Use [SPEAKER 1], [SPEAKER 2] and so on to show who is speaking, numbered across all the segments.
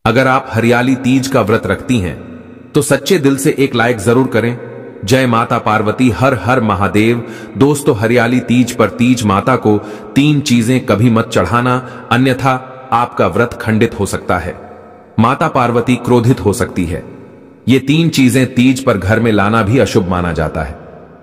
[SPEAKER 1] अगर आप हरियाली तीज का व्रत रखती हैं तो सच्चे दिल से एक लाइक जरूर करें। जय माता पार्वती, हर हर महादेव। दोस्तों, हरियाली तीज पर तीज माता को 3 चीजें कभी मत चढ़ाना, अन्यथा आपका व्रत खंडित हो सकता है। माता पार्वती क्रोधित हो सकती है। ये 3 चीजें तीज पर घर में लाना भी अशुभ माना जाता है।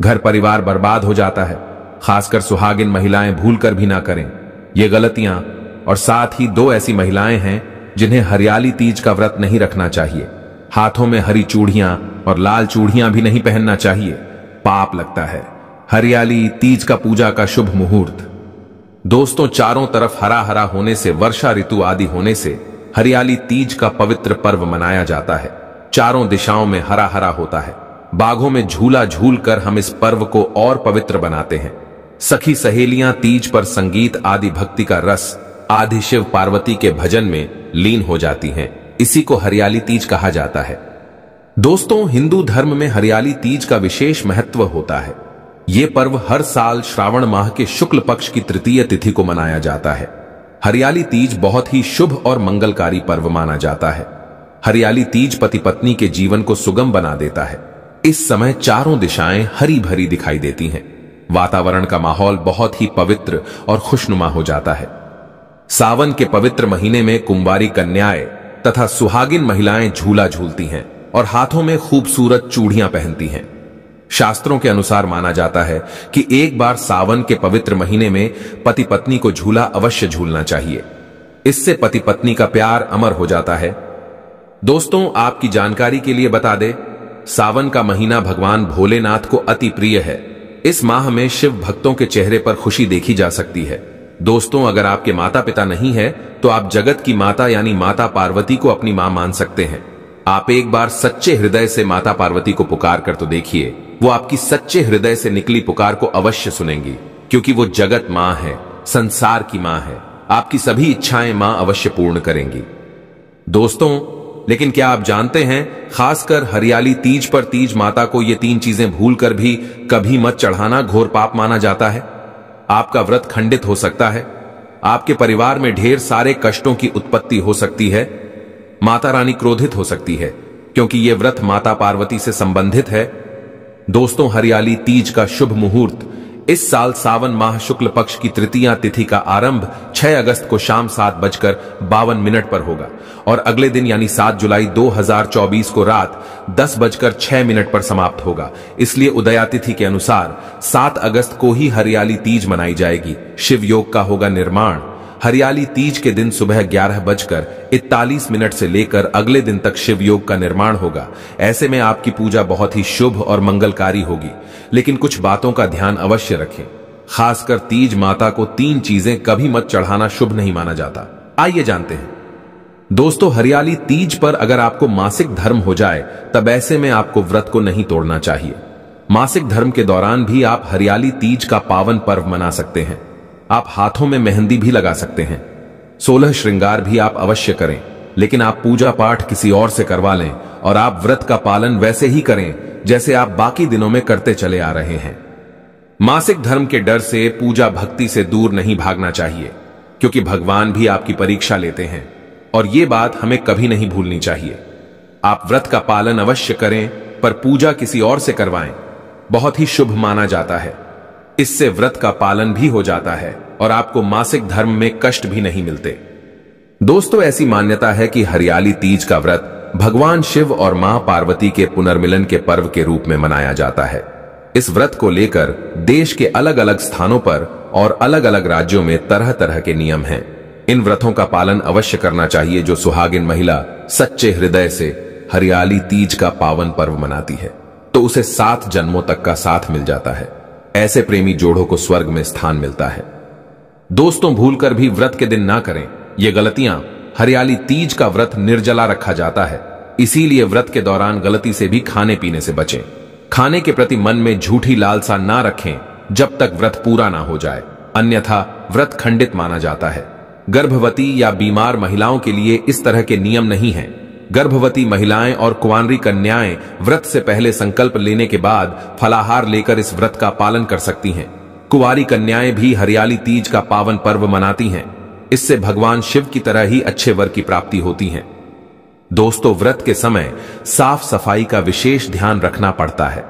[SPEAKER 1] घर परिवार बर्बाद हो जाता है। खासकर सुहागिन महिलाएं भूलकर भी ना करें ये गलतियां। और साथ ही 2 ऐसी महिलाएं हैं जिन्हें हरियाली तीज का व्रत नहीं रखना चाहिए। हाथों में हरी चूड़ियां और लाल चूड़ियां भी नहीं पहनना चाहिए, पाप लगता है। हरियाली तीज का पूजा का शुभ मुहूर्त। दोस्तों, चारों तरफ हरा हरा होने से, वर्षा ऋतु आदि होने से हरियाली तीज का पवित्र पर्व मनाया जाता है। चारों दिशाओं में हरा हरा होता है। बागों में झूला झूल कर हम इस पर्व को और पवित्र बनाते हैं। सखी सहेलियां तीज पर संगीत आदि भक्ति का रस आदि शिव पार्वती के भजन में लीन हो जाती हैं। इसी को हरियाली तीज कहा जाता है। दोस्तों, हिंदू धर्म में हरियाली तीज का विशेष महत्व होता है। यह पर्व हर साल श्रावण माह के शुक्ल पक्ष की तृतीय तिथि को मनाया जाता है। हरियाली तीज बहुत ही शुभ और मंगलकारी पर्व माना जाता है। हरियाली तीज पति पत्नी के जीवन को सुगम बना देता है। इस समय चारों दिशाएं हरी भरी दिखाई देती हैं। वातावरण का माहौल बहुत ही पवित्र और खुशनुमा हो जाता है। सावन के पवित्र महीने में कुंवारी कन्याएं तथा सुहागिन महिलाएं झूला झूलती हैं और हाथों में खूबसूरत चूड़ियां पहनती हैं। शास्त्रों के अनुसार माना जाता है कि एक बार सावन के पवित्र महीने में पति पत्नी को झूला अवश्य झूलना चाहिए। इससे पति पत्नी का प्यार अमर हो जाता है। दोस्तों, आपकी जानकारी के लिए बता दें, सावन का महीना भगवान भोलेनाथ को अति प्रिय है। इस माह में शिव भक्तों के चेहरे पर खुशी देखी जा सकती है। दोस्तों, अगर आपके माता पिता नहीं है तो आप जगत की माता यानी माता पार्वती को अपनी मां मान सकते हैं। आप एक बार सच्चे हृदय से माता पार्वती को पुकार कर तो देखिए, वो आपकी सच्चे हृदय से निकली पुकार को अवश्य सुनेंगी, क्योंकि वो जगत मां है, संसार की मां है। आपकी सभी इच्छाएं मां अवश्य पूर्ण करेंगी। दोस्तों, लेकिन क्या आप जानते हैं, खासकर हरियाली तीज पर तीज माता को ये 3 चीजें भूलकर भी कभी मत चढ़ाना घोर पाप माना जाता है। आपका व्रत खंडित हो सकता है। आपके परिवार में ढेर सारे कष्टों की उत्पत्ति हो सकती है। माता रानी क्रोधित हो सकती है, क्योंकि यह व्रत माता पार्वती से संबंधित है। दोस्तों, हरियाली तीज का शुभ मुहूर्त इस साल सावन माह शुक्ल पक्ष की तृतीया तिथि का आरंभ 6 अगस्त को शाम 7:52 पर होगा और अगले दिन यानी 7 जुलाई 2024 को रात 10:06 पर समाप्त होगा। इसलिए उदया तिथि के अनुसार 7 अगस्त को ही हरियाली तीज मनाई जाएगी। शिव योग का होगा निर्माण। हरियाली तीज के दिन सुबह 11:41 से लेकर अगले दिन तक शिव योग का निर्माण होगा। ऐसे में आपकी पूजा बहुत ही शुभ और मंगलकारी होगी। लेकिन कुछ बातों का ध्यान अवश्य रखें। खासकर तीज माता को 3 चीजें कभी मत चढ़ाना शुभ नहीं माना जाता। आइए जानते हैं। दोस्तों, हरियाली तीज पर अगर आपको मासिक धर्म हो जाए तब ऐसे में आपको व्रत को नहीं तोड़ना चाहिए। मासिक धर्म के दौरान भी आप हरियाली तीज का पावन पर्व मना सकते हैं। आप हाथों में मेहंदी भी लगा सकते हैं। 16 श्रृंगार भी आप अवश्य करें, लेकिन आप पूजा पाठ किसी और से करवा लें और आप व्रत का पालन वैसे ही करें जैसे आप बाकी दिनों में करते चले आ रहे हैं। मासिक धर्म के डर से पूजा भक्ति से दूर नहीं भागना चाहिए, क्योंकि भगवान भी आपकी परीक्षा लेते हैं और ये बात हमें कभी नहीं भूलनी चाहिए। आप व्रत का पालन अवश्य करें, पर पूजा किसी और से करवाएं, बहुत ही शुभ माना जाता है। इससे व्रत का पालन भी हो जाता है और आपको मासिक धर्म में कष्ट भी नहीं मिलते। दोस्तों, ऐसी मान्यता है कि हरियाली तीज का व्रत भगवान शिव और मां पार्वती के पुनर्मिलन के पर्व के रूप में मनाया जाता है। इस व्रत को लेकर देश के अलग अलग स्थानों पर और अलग अलग राज्यों में तरह तरह के नियम हैं। इन व्रतों का पालन अवश्य करना चाहिए जो सुहागिन महिला सच्चे हृदय से हरियाली तीज का पावन पर्व मनाती है, तो उसे 7 जन्मों तक का साथ मिल जाता है। ऐसे प्रेमी जोड़ों को स्वर्ग में स्थान मिलता है। दोस्तों, भूलकर भी व्रत के दिन ना करें ये गलतियां। हरियाली तीज का व्रत निर्जला रखा जाता है, इसीलिए व्रत के दौरान गलती से भी खाने पीने से बचें। खाने के प्रति मन में झूठी लालसा ना रखें जब तक व्रत पूरा ना हो जाए, अन्यथा व्रत खंडित माना जाता है। गर्भवती या बीमार महिलाओं के लिए इस तरह के नियम नहीं हैं। गर्भवती महिलाएं और कुंवारी कन्याएं व्रत से पहले संकल्प लेने के बाद फलाहार लेकर इस व्रत का पालन कर सकती हैं। कुंवारी कन्याएं भी हरियाली तीज का पावन पर्व मनाती हैं। इससे भगवान शिव की तरह ही अच्छे वर की प्राप्ति होती है। दोस्तों, व्रत के समय साफ सफाई का विशेष ध्यान रखना पड़ता है।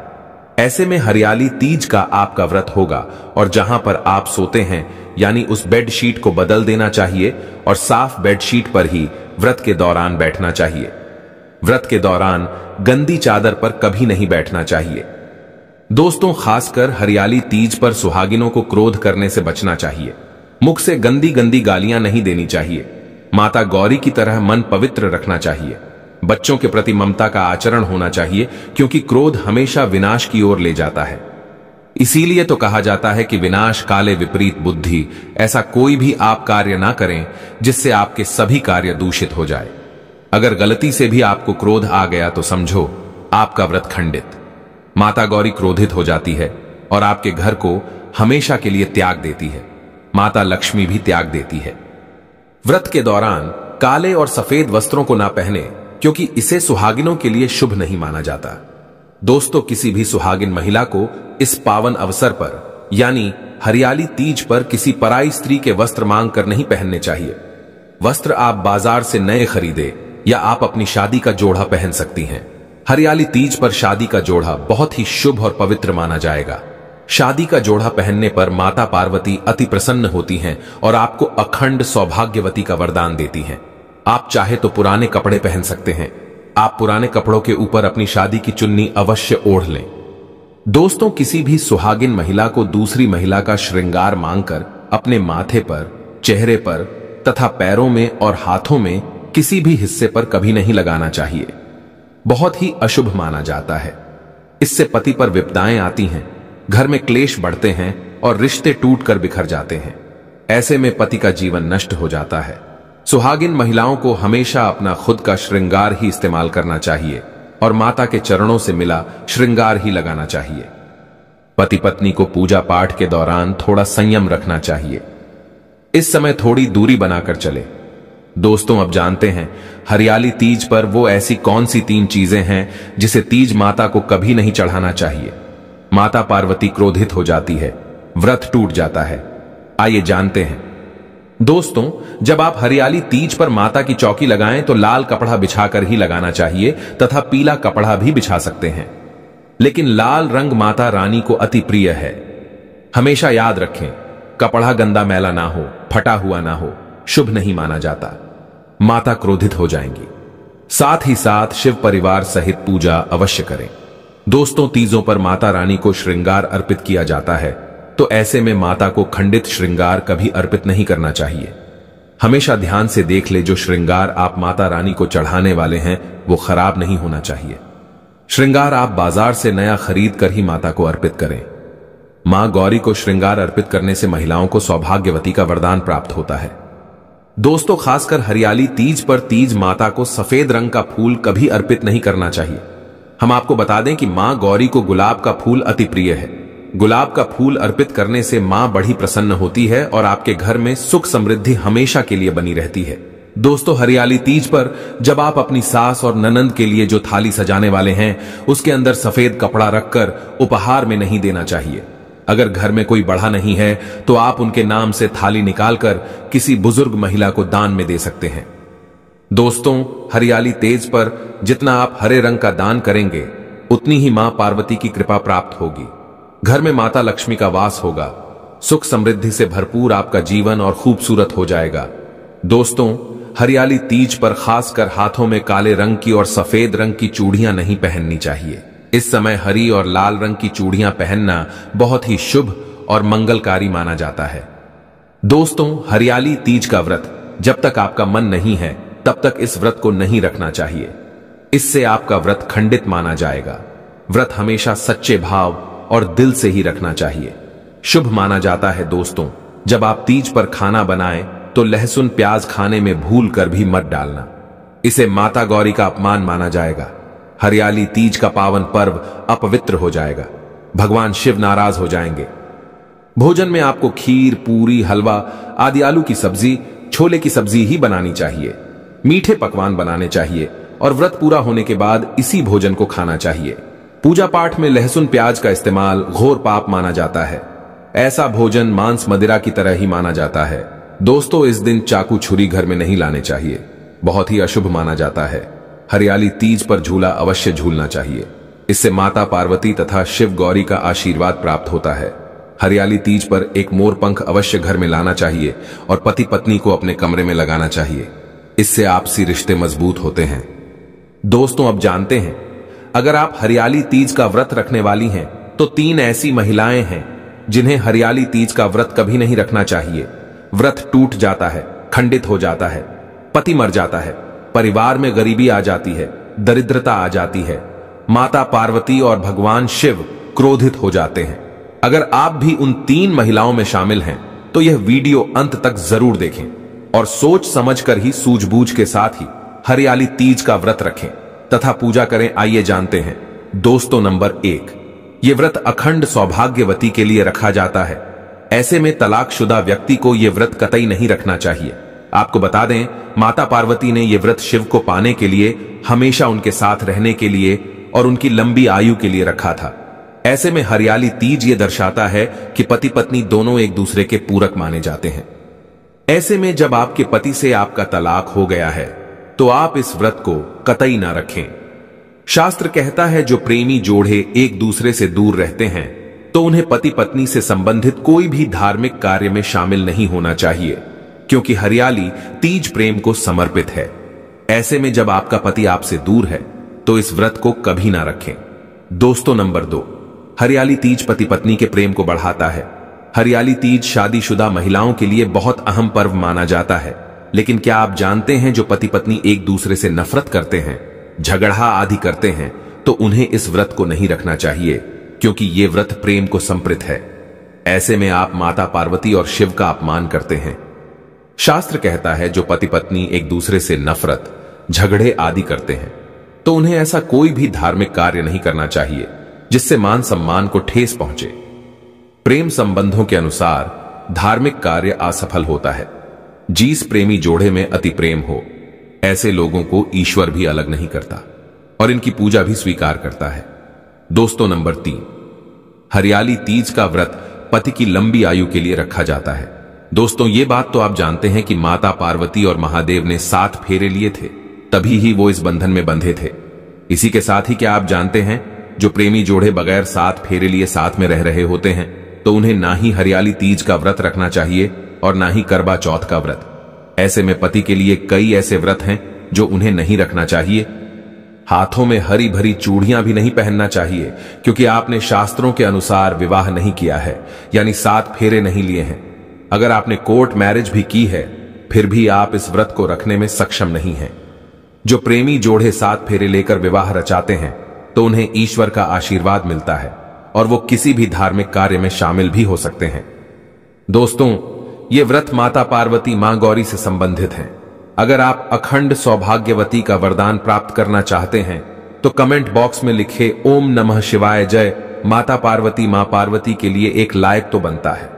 [SPEAKER 1] ऐसे में हरियाली तीज का आपका व्रत होगा और जहां पर आप सोते हैं यानी उस बेडशीट को बदल देना चाहिए और साफ बेडशीट पर ही व्रत के दौरान बैठना चाहिए। व्रत के दौरान गंदी चादर पर कभी नहीं बैठना चाहिए। दोस्तों, खासकर हरियाली तीज पर सुहागिनों को क्रोध करने से बचना चाहिए। मुख से गंदी गंदी गालियां नहीं देनी चाहिए। माता गौरी की तरह मन पवित्र रखना चाहिए। बच्चों के प्रति ममता का आचरण होना चाहिए, क्योंकि क्रोध हमेशा विनाश की ओर ले जाता है। इसीलिए तो कहा जाता है कि विनाश काले विपरीत बुद्धि। ऐसा कोई भी आप कार्य ना करें जिससे आपके सभी कार्य दूषित हो जाए। अगर गलती से भी आपको क्रोध आ गया तो समझो आपका व्रत खंडित। माता गौरी क्रोधित हो जाती है और आपके घर को हमेशा के लिए त्याग देती है। माता लक्ष्मी भी त्याग देती है। व्रत के दौरान काले और सफेद वस्त्रों को ना पहने, क्योंकि इसे सुहागिनों के लिए शुभ नहीं माना जाता। दोस्तों, किसी भी सुहागिन महिला को इस पावन अवसर पर यानी हरियाली तीज पर किसी पराई स्त्री के वस्त्र मांग कर नहीं पहनने चाहिए। वस्त्र आप बाजार से नए खरीदे या आप अपनी शादी का जोड़ा पहन सकती हैं। हरियाली तीज पर शादी का जोड़ा बहुत ही शुभ और पवित्र माना जाएगा। शादी का जोड़ा पहनने पर माता पार्वती अति प्रसन्न होती हैं और आपको अखंड सौभाग्यवती का वरदान देती हैं। आप चाहे तो पुराने कपड़े पहन सकते हैं। आप पुराने कपड़ों के ऊपर अपनी शादी की चुन्नी अवश्य ओढ़ लें। दोस्तों, किसी भी सुहागिन महिला को दूसरी महिला का श्रृंगार मांगकर अपने माथे पर, चेहरे पर तथा पैरों में और हाथों में किसी भी हिस्से पर कभी नहीं लगाना चाहिए। बहुत ही अशुभ माना जाता है। इससे पति पर विपदाएं आती हैं, घर में क्लेश बढ़ते हैं और रिश्ते टूटकर बिखर जाते हैं। ऐसे में पति का जीवन नष्ट हो जाता है। सुहागिन महिलाओं को हमेशा अपना खुद का श्रृंगार ही इस्तेमाल करना चाहिए और माता के चरणों से मिला श्रृंगार ही लगाना चाहिए। पति पत्नी को पूजा पाठ के दौरान थोड़ा संयम रखना चाहिए। इस समय थोड़ी दूरी बनाकर चले। दोस्तों, अब जानते हैं हरियाली तीज पर वो ऐसी कौन सी 3 चीजें हैं जिसे तीज माता को कभी नहीं चढ़ाना चाहिए। माता पार्वती क्रोधित हो जाती है, व्रत टूट जाता है। आइए जानते हैं। दोस्तों, जब आप हरियाली तीज पर माता की चौकी लगाएं तो लाल कपड़ा बिछाकर ही लगाना चाहिए तथा पीला कपड़ा भी बिछा सकते हैं। लेकिन लाल रंग माता रानी को अति प्रिय है। हमेशा याद रखें, कपड़ा गंदा मैला ना हो, फटा हुआ ना हो, शुभ नहीं माना जाता। माता क्रोधित हो जाएंगी। साथ ही साथ शिव परिवार सहित पूजा अवश्य करें। दोस्तों, तीजों पर माता रानी को श्रृंगार अर्पित किया जाता है, तो ऐसे में माता को खंडित श्रृंगार कभी अर्पित नहीं करना चाहिए। हमेशा ध्यान से देख ले, जो श्रृंगार आप माता रानी को चढ़ाने वाले हैं वो खराब नहीं होना चाहिए। श्रृंगार आप बाजार से नया खरीद कर ही माता को अर्पित करें। मां गौरी को श्रृंगार अर्पित करने से महिलाओं को सौभाग्यवती का वरदान प्राप्त होता है। दोस्तों, खासकर हरियाली तीज पर तीज माता को सफेद रंग का फूल कभी अर्पित नहीं करना चाहिए। हम आपको बता दें कि मां गौरी को गुलाब का फूल अति प्रिय है। गुलाब का फूल अर्पित करने से मां बड़ी प्रसन्न होती है और आपके घर में सुख समृद्धि हमेशा के लिए बनी रहती है। दोस्तों, हरियाली तीज पर जब आप अपनी सास और ननंद के लिए जो थाली सजाने वाले हैं उसके अंदर सफेद कपड़ा रखकर उपहार में नहीं देना चाहिए। अगर घर में कोई बढ़ा नहीं है तो आप उनके नाम से थाली निकालकर किसी बुजुर्ग महिला को दान में दे सकते हैं। दोस्तों, हरियाली तीज पर जितना आप हरे रंग का दान करेंगे उतनी ही मां पार्वती की कृपा प्राप्त होगी। घर में माता लक्ष्मी का वास होगा। सुख समृद्धि से भरपूर आपका जीवन और खूबसूरत हो जाएगा। दोस्तों, हरियाली तीज पर खासकर हाथों में काले रंग की और सफेद रंग की चूड़ियां नहीं पहननी चाहिए। इस समय हरी और लाल रंग की चूड़ियां पहनना बहुत ही शुभ और मंगलकारी माना जाता है। दोस्तों, हरियाली तीज का व्रत जब तक आपका मन नहीं है तब तक इस व्रत को नहीं रखना चाहिए। इससे आपका व्रत खंडित माना जाएगा। व्रत हमेशा सच्चे भाव और दिल से ही रखना चाहिए। शुभ माना जाता है। दोस्तों, जब आप तीज पर खाना बनाएं तो लहसुन प्याज खाने में भूल कर भी मत डालना। इसे माता गौरी का अपमान माना जाएगा। हरियाली तीज का पावन पर्व अपवित्र हो जाएगा। भगवान शिव नाराज हो जाएंगे। भोजन में आपको खीर, पूरी, हलवा आदि, आलू की सब्जी, छोले की सब्जी ही बनानी चाहिए। मीठे पकवान बनाने चाहिए और व्रत पूरा होने के बाद इसी भोजन को खाना चाहिए। पूजा पाठ में लहसुन प्याज का इस्तेमाल घोर पाप माना जाता है। ऐसा भोजन मांस मदिरा की तरह ही माना जाता है। दोस्तों, इस दिन चाकू छुरी घर में नहीं लाने चाहिए। बहुत ही अशुभ माना जाता है। हरियाली तीज पर झूला अवश्य झूलना चाहिए। इससे माता पार्वती तथा शिव गौरी का आशीर्वाद प्राप्त होता है। हरियाली तीज पर एक मोर पंख अवश्य घर में लाना चाहिए और पति पत्नी को अपने कमरे में लगाना चाहिए। इससे आपसी रिश्ते मजबूत होते हैं। दोस्तों, अब जानते हैं, अगर आप हरियाली तीज का व्रत रखने वाली हैं तो 3 ऐसी महिलाएं हैं जिन्हें हरियाली तीज का व्रत कभी नहीं रखना चाहिए। व्रत टूट जाता है, खंडित हो जाता है, पति मर जाता है, परिवार में गरीबी आ जाती है, दरिद्रता आ जाती है, माता पार्वती और भगवान शिव क्रोधित हो जाते हैं। अगर आप भी उन 3 महिलाओं में शामिल हैं तो यह वीडियो अंत तक जरूर देखें और सोच समझकर ही सूझबूझ के साथ ही हरियाली तीज का व्रत रखें तथा पूजा करें। आइए जानते हैं। दोस्तों, नंबर 1, यह व्रत अखंड सौभाग्यवती के लिए रखा जाता है। ऐसे में तलाकशुदा व्यक्ति को यह व्रत कतई नहीं रखना चाहिए। आपको बता दें, माता पार्वती ने यह व्रत शिव को पाने के लिए, हमेशा उनके साथ रहने के लिए और उनकी लंबी आयु के लिए रखा था। ऐसे में हरियाली तीज ये दर्शाता है कि पति पत्नी दोनों एक दूसरे के पूरक माने जाते हैं। ऐसे में जब आपके पति से आपका तलाक हो गया है तो आप इस व्रत को कतई ना रखें। शास्त्र कहता है, जो प्रेमी जोड़े एक दूसरे से दूर रहते हैं तो उन्हें पति पत्नी से संबंधित कोई भी धार्मिक कार्य में शामिल नहीं होना चाहिए, क्योंकि हरियाली तीज प्रेम को समर्पित है। ऐसे में जब आपका पति आपसे दूर है तो इस व्रत को कभी ना रखें। दोस्तों, नंबर 2, हरियाली तीज पति पत्नी के प्रेम को बढ़ाता है। हरियाली तीज शादीशुदा महिलाओं के लिए बहुत अहम पर्व माना जाता है। लेकिन क्या आप जानते हैं, जो पति पत्नी एक दूसरे से नफरत करते हैं, झगड़ा आदि करते हैं, तो उन्हें इस व्रत को नहीं रखना चाहिए, क्योंकि यह व्रत प्रेम को संप्रित है। ऐसे में आप माता पार्वती और शिव का अपमान करते हैं। शास्त्र कहता है, जो पति पत्नी एक दूसरे से नफरत, झगड़े आदि करते हैं तो उन्हें ऐसा कोई भी धार्मिक कार्य नहीं करना चाहिए जिससे मान सम्मान को ठेस पहुंचे। प्रेम संबंधों के अनुसार धार्मिक कार्य असफल होता है। जिस प्रेमी जोड़े में अति प्रेम हो, ऐसे लोगों को ईश्वर भी अलग नहीं करता और इनकी पूजा भी स्वीकार करता है। दोस्तों, नंबर 3, हरियाली तीज का व्रत पति की लंबी आयु के लिए रखा जाता है। दोस्तों, ये बात तो आप जानते हैं कि माता पार्वती और महादेव ने 7 फेरे लिए थे, तभी ही वो इस बंधन में बंधे थे। इसी के साथ ही क्या आप जानते हैं, जो प्रेमी जोड़े बगैर 7 फेरे लिए साथ में रह रहे होते हैं तो उन्हें ना ही हरियाली तीज का व्रत रखना चाहिए और ना ही करवा चौथ का व्रत। ऐसे में पति के लिए कई ऐसे व्रत हैं जो उन्हें नहीं रखना चाहिए। हाथों में हरी भरी चूड़ियां भी नहीं पहनना चाहिए, क्योंकि आपने शास्त्रों के अनुसार विवाह नहीं किया है, यानी 7 फेरे नहीं लिए हैं। अगर आपने कोर्ट मैरिज भी की है, फिर भी आप इस व्रत को रखने में सक्षम नहीं हैं। जो प्रेमी जोड़े 7 फेरे लेकर विवाह रचाते हैं तो उन्हें ईश्वर का आशीर्वाद मिलता है और वो किसी भी धार्मिक कार्य में शामिल भी हो सकते हैं। दोस्तों, ये व्रत माता पार्वती, मां गौरी से संबंधित हैं। अगर आप अखंड सौभाग्यवती का वरदान प्राप्त करना चाहते हैं तो कमेंट बॉक्स में लिखे ओम नमः शिवाय जय माता पार्वती, मां पार्वती के लिए एक लाइक तो बनता है।